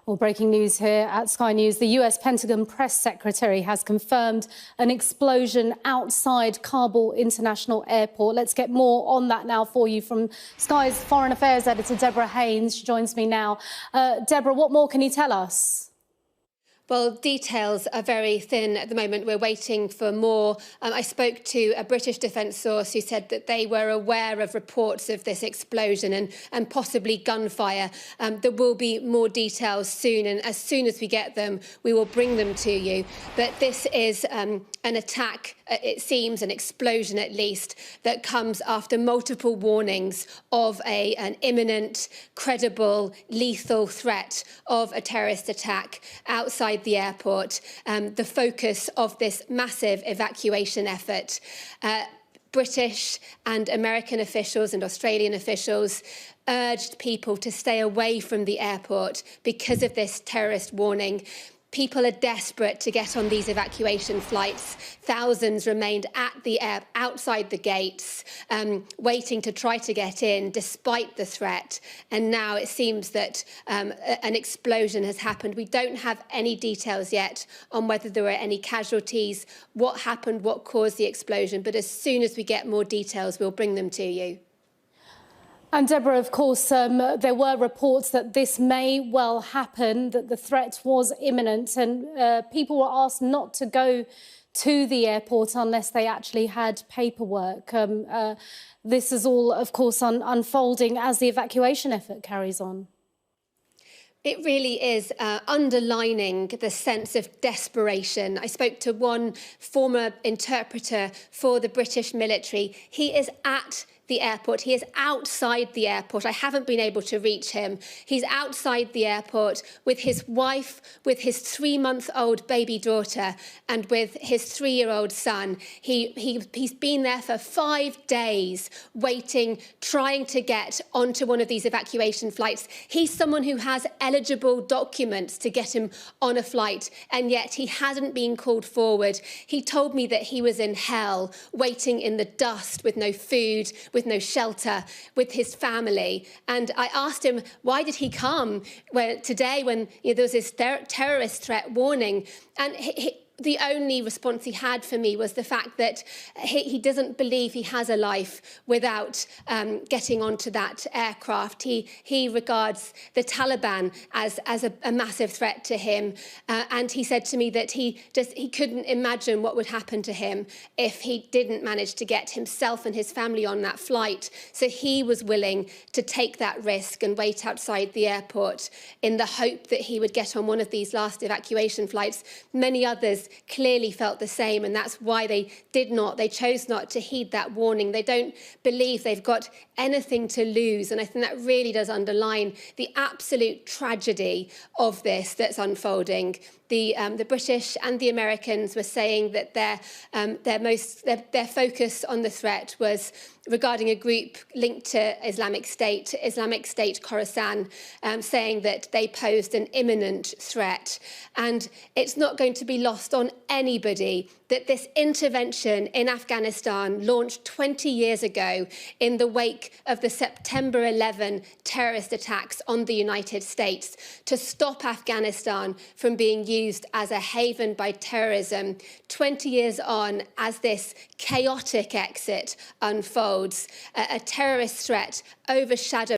Well, breaking news here at Sky News. The US Pentagon press secretary has confirmed an explosion outside Kabul International Airport. Let's get more on that now for you from Sky's Foreign Affairs editor, Deborah Haynes. She joins me now. Deborah, what more can you tell us? Well, details are very thin at the moment. We're waiting for more. I spoke to a British defence source who said that they were aware of reports of this explosion and possibly gunfire. There will be more details soon, and as soon as we get them, we will bring them to you. But this is an attack, it seems, an explosion at least, that comes after multiple warnings of an imminent, credible, lethal threat of a terrorist attack outside the airport, the focus of this massive evacuation effort. British and American officials and Australian officials urged people to stay away from the airport because of this terrorist warning. People are desperate to get on these evacuation flights. Thousands remained outside the gates, waiting to try to get in despite the threat. And now it seems that an explosion has happened. We don't have any details yet on whether there were any casualties, what happened, what caused the explosion. But as soon as we get more details, we'll bring them to you. And Deborah, of course, there were reports that this may well happen, that the threat was imminent, and people were asked not to go to the airport unless they actually had paperwork. This is all, of course, unfolding as the evacuation effort carries on. It really is underlining the sense of desperation. I spoke to one former interpreter for the British military. He is at the airport. He is outside the airport. I haven't been able to reach him. He's outside the airport with his wife, with his 3-month-old baby daughter, and with his 3-year-old son. He's been there for 5 days, waiting, trying to get onto one of these evacuation flights. He's someone who has eligible documents to get him on a flight, and yet he hasn't been called forward. He told me that he was in hell, waiting in the dust with no food, with no shelter, with his family. And I asked him, why did he come today when there was this terrorist threat warning? And the only response he had for me was the fact that he doesn't believe he has a life without getting onto that aircraft. He regards the Taliban as a massive threat to him. And he said to me that he couldn't imagine what would happen to him if he didn't manage to get himself and his family on that flight. So he was willing to take that risk and wait outside the airport in the hope that he would get on one of these last evacuation flights. Many others clearly felt the same, and that's why they chose not to heed that warning. They don't believe they've got anything to lose, and I think that really does underline the absolute tragedy of this that's unfolding. The British and the Americans were saying that their focus on the threat was regarding a group linked to Islamic State Khorasan, saying that they posed an imminent threat. And it's not going to be lost on anybody that this intervention in Afghanistan, launched 20 years ago in the wake of the September 11 terrorist attacks on the United States, to stop Afghanistan from being used as a haven by terrorism. 20 years on, as this chaotic exit unfolds, a terrorist threat overshadowed